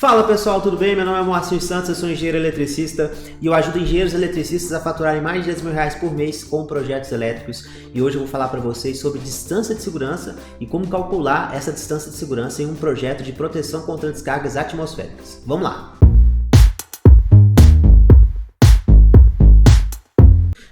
Fala pessoal, tudo bem? Meu nome é Moacir Santos, eu sou engenheiro eletricista e eu ajudo engenheiros eletricistas a faturarem mais de R$10.000 por mês com projetos elétricos. E hoje eu vou falar para vocês sobre distância de segurança e como calcular essa distância de segurança em um projeto de proteção contra descargas atmosféricas. Vamos lá!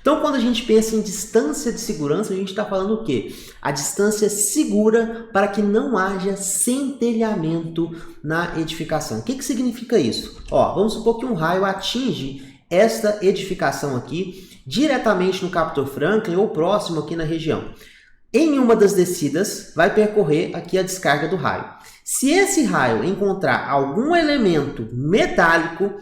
Então, quando a gente pensa em distância de segurança, a gente está falando o quê? A distância segura para que não haja centelhamento na edificação. O que significa isso? Vamos supor que um raio atinge esta edificação aqui, diretamente no captor Franklin ou próximo aqui na região. Em uma das descidas, vai percorrer aqui a descarga do raio. Se esse raio encontrar algum elemento metálico,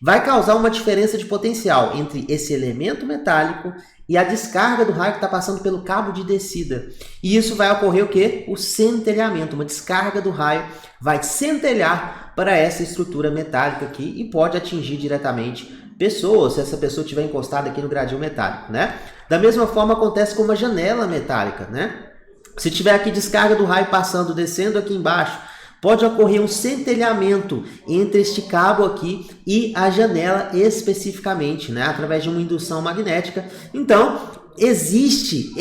vai causar uma diferença de potencial entre esse elemento metálico e a descarga do raio que está passando pelo cabo de descida. E isso vai ocorrer o quê? O centelhamento. Uma descarga do raio vai centelhar para essa estrutura metálica aqui e pode atingir diretamente pessoas, se essa pessoa estiver encostada aqui no gradil metálico, né? Da mesma forma acontece com uma janela metálica, né? Se tiver aqui descarga do raio passando, descendo aqui embaixo, pode ocorrer um centelhamento entre este cabo aqui e a janela especificamente, né? Através de uma indução magnética. Então, existe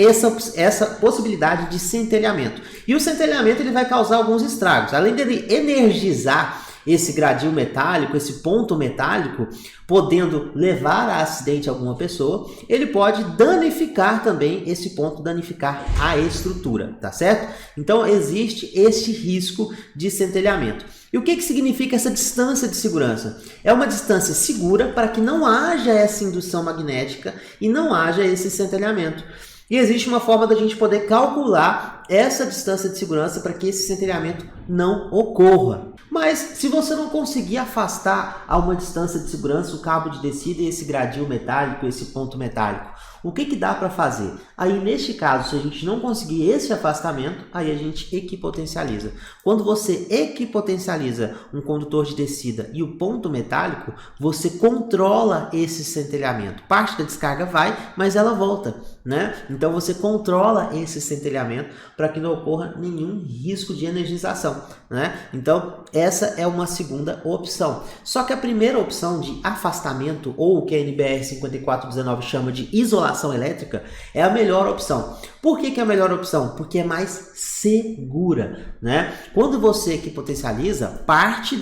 essa possibilidade de centelhamento. E o centelhamento ele vai causar alguns estragos. Além dele energizar esse gradil metálico, esse ponto metálico, podendo levar a acidente alguma pessoa, ele pode danificar também esse ponto, danificar a estrutura, tá certo? Então existe este risco de centelhamento. E o que significa essa distância de segurança? É uma distância segura para que não haja essa indução magnética e não haja esse centelhamento. E existe uma forma da gente poder calcular essa distância de segurança para que esse centelhamento não ocorra. Mas se você não conseguir afastar a uma distância de segurança o cabo de descida e esse gradil metálico, esse ponto metálico, o que dá para fazer? Aí neste caso, se a gente não conseguir esse afastamento, aí a gente equipotencializa. Quando você equipotencializa um condutor de descida e o ponto metálico, você controla esse centelhamento. Parte da descarga vai, mas ela volta, né? Então você controla esse centelhamento para que não ocorra nenhum risco de energização, né? Então essa é uma segunda opção. Só que a primeira opção de afastamento, ou o que a NBR 5419 chama de isolação elétrica, é a melhor opção. Por que é a melhor opção? Porque é mais segura, né? Quando você equipotencializa, parte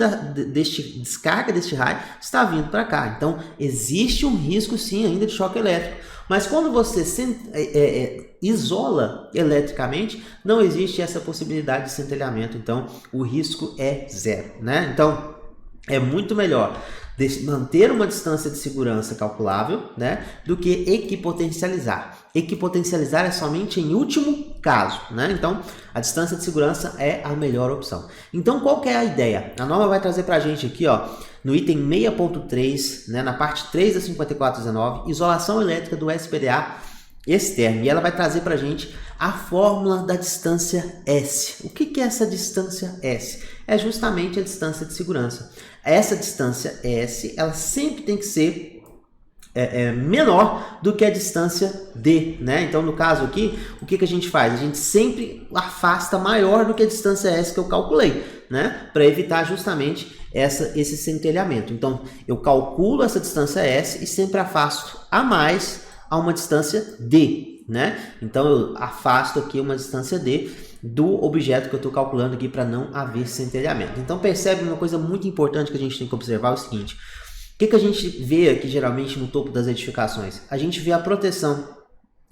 deste descarga deste raio está vindo para cá. Então existe um risco sim ainda de choque elétrico. Mas quando você isola eletricamente, não existe essa possibilidade de centelhamento. Então o risco é zero, né? Então é muito melhor manter uma distância de segurança calculável, né, do que equipotencializar. Equipotencializar é somente em último caso, né? Então, a distância de segurança é a melhor opção. Então, qual que é a ideia? A norma vai trazer para a gente aqui, no item 6.3, né, na parte 3 da 5419, isolação elétrica do SPDA externo. E ela vai trazer para a gente a fórmula da distância S. O que é essa distância S? É justamente a distância de segurança. Essa distância S, ela sempre tem que ser menor do que a distância D, né? Então, no caso aqui, o que a gente faz? A gente sempre afasta maior do que a distância S que eu calculei, né? Para evitar justamente esse centelhamento. Então, eu calculo essa distância S e sempre afasto a mais a uma distância D, né? Então, eu afasto aqui uma distância D do objeto que eu estou calculando aqui para não haver centelhamento. Então percebe uma coisa muito importante que a gente tem que observar, é o seguinte: o que a gente vê aqui geralmente no topo das edificações? A gente vê a proteção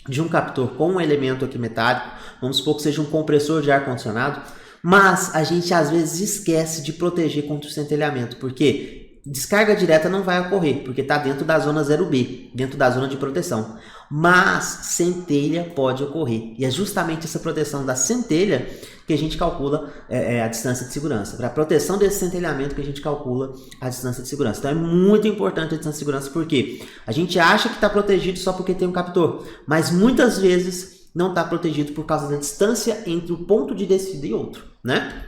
de um captor com um elemento aqui metálico, vamos supor que seja um compressor de ar-condicionado, mas a gente às vezes esquece de proteger contra o centelhamento, porque descarga direta não vai ocorrer, porque está dentro da zona 0B, dentro da zona de proteção. Mas centelha pode ocorrer. E é justamente essa proteção da centelha que a gente calcula a distância de segurança. Para a proteção desse centelhamento que a gente calcula a distância de segurança. Então é muito importante a distância de segurança, porque a gente acha que está protegido só porque tem um captor, mas muitas vezes não está protegido por causa da distância entre o ponto de descida e outro, né?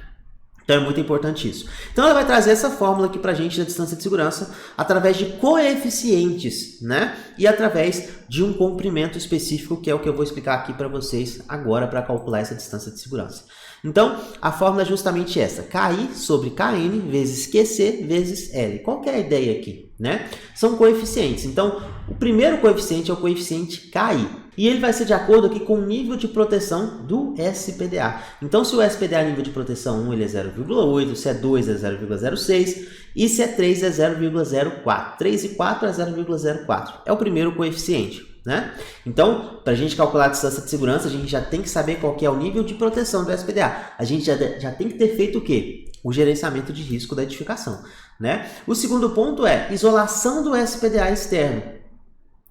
Então é muito importante isso. Então ela vai trazer essa fórmula aqui pra gente da distância de segurança através de coeficientes, né? E através de um comprimento específico, que é o que eu vou explicar aqui para vocês agora para calcular essa distância de segurança. Então, a fórmula é justamente essa: KI sobre KN vezes QC vezes L. Qual que é a ideia aqui, né? São coeficientes. Então, o primeiro coeficiente é o coeficiente KI. E ele vai ser de acordo aqui com o nível de proteção do SPDA. Então, se o SPDA é nível de proteção 1 ele é 0,8, se é 2 é 0,06 e se é 3 é 0,04. 3 e 4 é 0,04. É o primeiro coeficiente, né? Então, para a gente calcular a distância de segurança, a gente já tem que saber qual que é o nível de proteção do SPDA. A gente já tem que ter feito o quê? O gerenciamento de risco da edificação, né? O segundo ponto é isolação do SPDA externo.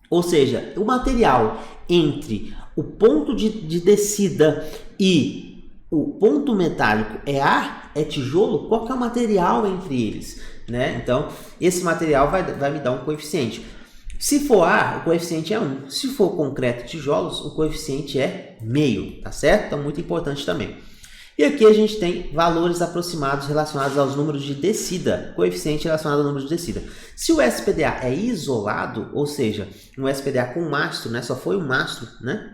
Ou seja, o material entre o ponto de descida e o ponto metálico é ar, é tijolo, qual que é o material entre eles, né? Então, esse material vai me dar um coeficiente. Se for ar, o coeficiente é 1. Se for concreto e tijolos, o coeficiente é meio, tá certo? Então, muito importante também. E aqui a gente tem valores aproximados relacionados aos números de descida, coeficiente relacionado ao número de descida. Se o SPDA é isolado, ou seja, um SPDA com mastro, né, só foi um mastro, né?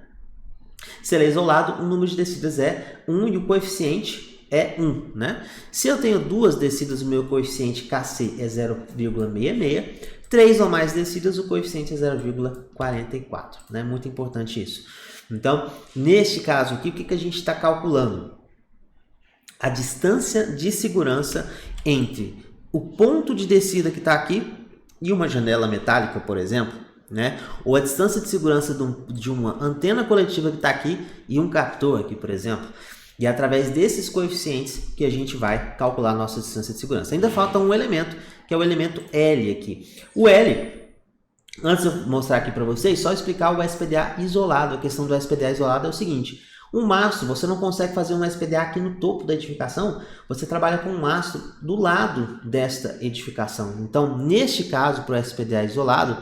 Se ele é isolado, o número de descidas é 1 e o coeficiente é 1, né? Se eu tenho duas descidas, o meu coeficiente KC é 0,66. 3 ou mais descidas, o coeficiente é 0,44, né? Muito importante isso. Então, neste caso aqui, o que a gente está calculando? A distância de segurança entre o ponto de descida que está aqui e uma janela metálica, por exemplo, né? Ou a distância de segurança de uma antena coletiva que está aqui e um captor aqui, por exemplo. E é através desses coeficientes que a gente vai calcular a nossa distância de segurança. Ainda falta um elemento, que é o elemento L aqui. O L, antes de eu mostrar aqui para vocês, só explicar o SPDA isolado. A questão do SPDA isolado é o seguinte: um mastro, você não consegue fazer um SPDA aqui no topo da edificação, você trabalha com um mastro do lado desta edificação. Então, neste caso, para o SPDA isolado,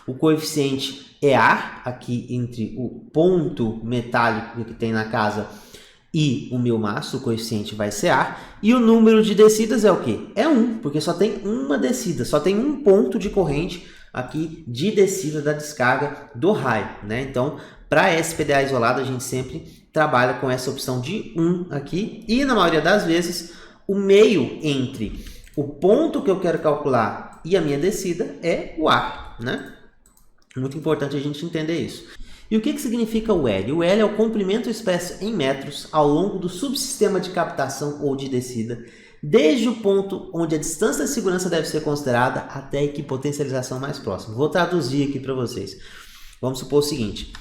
o coeficiente é ar, aqui entre o ponto metálico que tem na casa e o meu mastro, o coeficiente vai ser ar, e o número de descidas é o quê? É 1, porque só tem uma descida, só tem um ponto de corrente aqui de descida da descarga do raio, né? Então, para SPDA isolado, a gente sempre trabalha com essa opção de 1 aqui, e na maioria das vezes, o meio entre o ponto que eu quero calcular e a minha descida é o ar, né? Muito importante a gente entender isso. E o que significa o L? O L é o comprimento expresso em metros ao longo do subsistema de captação ou de descida, desde o ponto onde a distância de segurança deve ser considerada até a equipotencialização mais próxima. Vou traduzir aqui para vocês. Vamos supor o seguinte: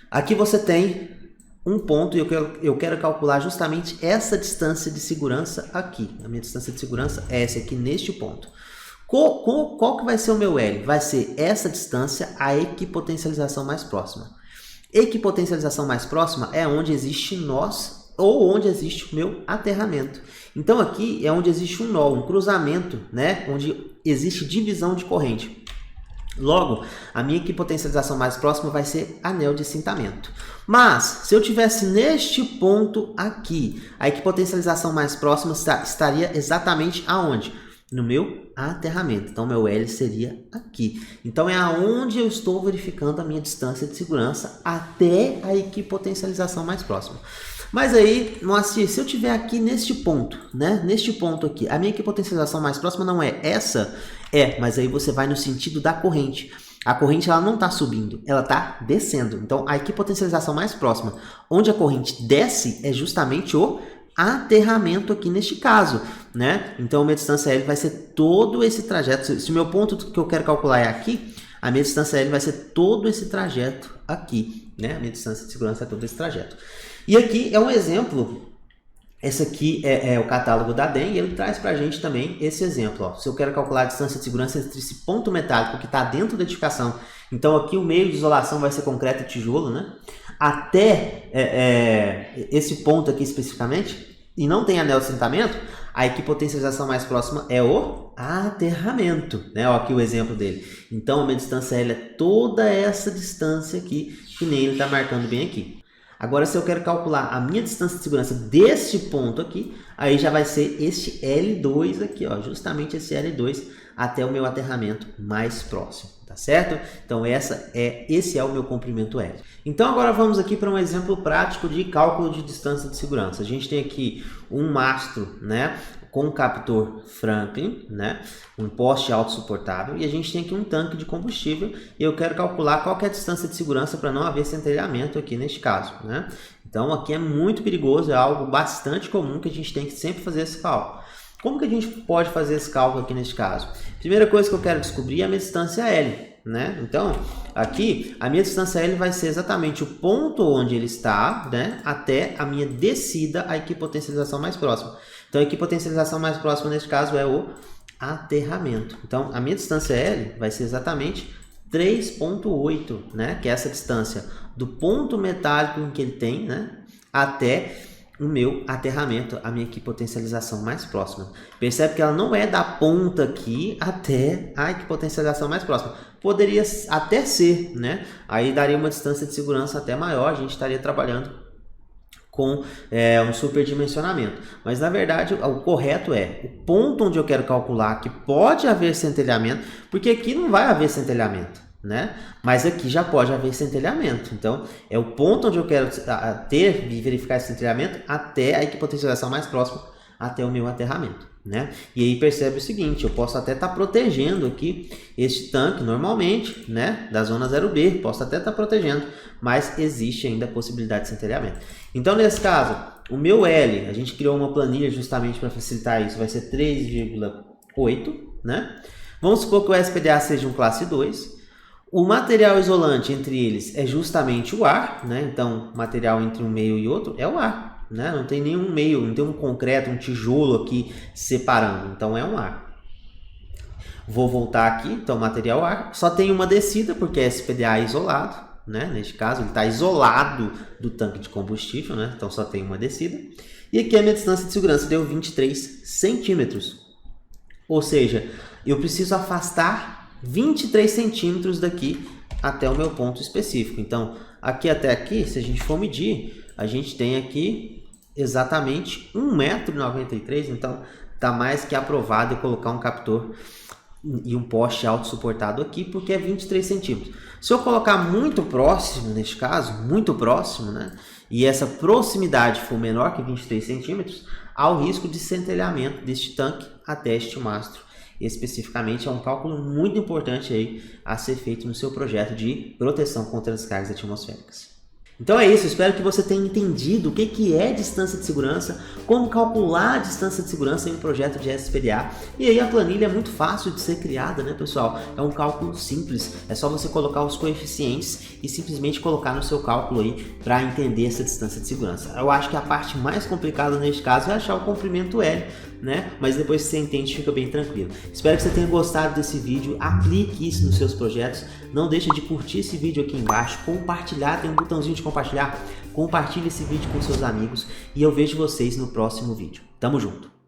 aqui você tem um ponto e eu quero calcular justamente essa distância de segurança aqui. A minha distância de segurança é essa aqui neste ponto. Qual que vai ser o meu L? Vai ser essa distância a equipotencialização mais próxima. Equipotencialização mais próxima é onde existe nós ou onde existe o meu aterramento. Então aqui é onde existe um nó, um cruzamento, né? Onde existe divisão de corrente. Logo, a minha equipotencialização mais próxima vai ser anel de cintamento. Mas, se eu tivesse neste ponto aqui, a equipotencialização mais próxima estaria exatamente aonde? No meu aterramento. Então, meu L seria aqui. Então, é aonde eu estou verificando a minha distância de segurança até a equipotencialização mais próxima. Mas aí, Moacir, se eu estiver aqui neste ponto, né? Neste ponto aqui, a minha equipotencialização mais próxima não é essa? É, mas aí você vai no sentido da corrente. A corrente ela não está subindo, ela está descendo. Então, a equipotencialização mais próxima, onde a corrente desce, é justamente o aterramento aqui neste caso, né? Então, a minha distância L vai ser todo esse trajeto. Se o meu ponto que eu quero calcular é aqui, a minha distância L vai ser todo esse trajeto aqui, né? A minha distância de segurança é todo esse trajeto. E aqui é um exemplo. Esse aqui é o catálogo da DEM e ele traz para a gente também esse exemplo. Ó. Se eu quero calcular a distância de segurança entre esse ponto metálico que está dentro da edificação, então aqui o meio de isolação vai ser concreto e tijolo, né? Até esse ponto aqui especificamente, e não tem anel de assentamento, a equipotencialização mais próxima é o aterramento, né? Ó, aqui o exemplo dele. Então a minha distância L é toda essa distância aqui, que nem ele está marcando bem aqui. Agora, se eu quero calcular a minha distância de segurança deste ponto aqui, aí já vai ser este L2 aqui, ó, justamente esse L2 até o meu aterramento mais próximo, tá certo? Então esse é o meu comprimento L. Então agora vamos aqui para um exemplo prático de cálculo de distância de segurança. A gente tem aqui um mastro, né, com captor Franklin, né, um poste autossuportável, e a gente tem aqui um tanque de combustível, e eu quero calcular qual que é a distância de segurança para não haver centelhamento aqui neste caso, né? Então aqui é muito perigoso, é algo bastante comum que a gente tem que sempre fazer esse cálculo. Como que a gente pode fazer esse cálculo aqui neste caso? Primeira coisa que eu quero descobrir é a minha distância L, né? Então, aqui, a minha distância L vai ser exatamente o ponto onde ele está, né, até a minha descida à equipotencialização mais próxima. Então, a equipotencialização mais próxima, neste caso, é o aterramento. Então, a minha distância L vai ser exatamente 3,8, né, que é essa distância do ponto metálico em que ele tem, né, até o meu aterramento, a minha equipotencialização mais próxima. Percebe que ela não é da ponta aqui até a equipotencialização mais próxima. Poderia até ser, né? Aí daria uma distância de segurança até maior, a gente estaria trabalhando com um superdimensionamento. Mas na verdade o correto é o ponto onde eu quero calcular que pode haver centelhamento, porque aqui não vai haver centelhamento, né? Mas aqui já pode haver centelhamento. Então é o ponto onde eu quero ter e verificar esse centelhamento até a equipotencialização mais próxima, até o meu aterramento, né? E aí percebe o seguinte, eu posso até estar protegendo aqui este tanque normalmente, né, da zona 0B, posso até estar protegendo, mas existe ainda a possibilidade de centelhamento. Então nesse caso, o meu L, a gente criou uma planilha justamente para facilitar isso, vai ser 3,8, né? Vamos supor que o SPDA seja um classe 2. O material isolante entre eles é justamente o ar, né? Então, material entre um meio e outro é o ar, né? Não tem nenhum meio, não tem um concreto, um tijolo aqui separando, então é um ar. Vou voltar aqui, então material ar, só tem uma descida porque é SPDA isolado, né? Neste caso ele está isolado do tanque de combustível, né? Então só tem uma descida. E aqui a minha distância de segurança deu 23 centímetros, ou seja, eu preciso afastar 23 centímetros daqui até o meu ponto específico. Então, aqui até aqui, se a gente for medir, a gente tem aqui exatamente 1,93 m. Então, está mais que aprovado eu colocar um captor e um poste autossuportado aqui, porque é 23 centímetros. Se eu colocar muito próximo, neste caso, muito próximo, né, e essa proximidade for menor que 23 centímetros, há o risco de centelhamento deste tanque até este mastro. Especificamente, é um cálculo muito importante aí a ser feito no seu projeto de proteção contra as descargas atmosféricas. Então é isso, espero que você tenha entendido o que é distância de segurança, como calcular a distância de segurança em um projeto de SPDA. E aí a planilha é muito fácil de ser criada, né, pessoal? É um cálculo simples, é só você colocar os coeficientes e simplesmente colocar no seu cálculo aí para entender essa distância de segurança. Eu acho que a parte mais complicada neste caso é achar o comprimento L, né? Mas depois que você entende, fica bem tranquilo. Espero que você tenha gostado desse vídeo, aplique isso nos seus projetos. Não deixe de curtir esse vídeo aqui embaixo, compartilhar, tem um botãozinho de compartilhar. Compartilhe esse vídeo com seus amigos e eu vejo vocês no próximo vídeo. Tamo junto!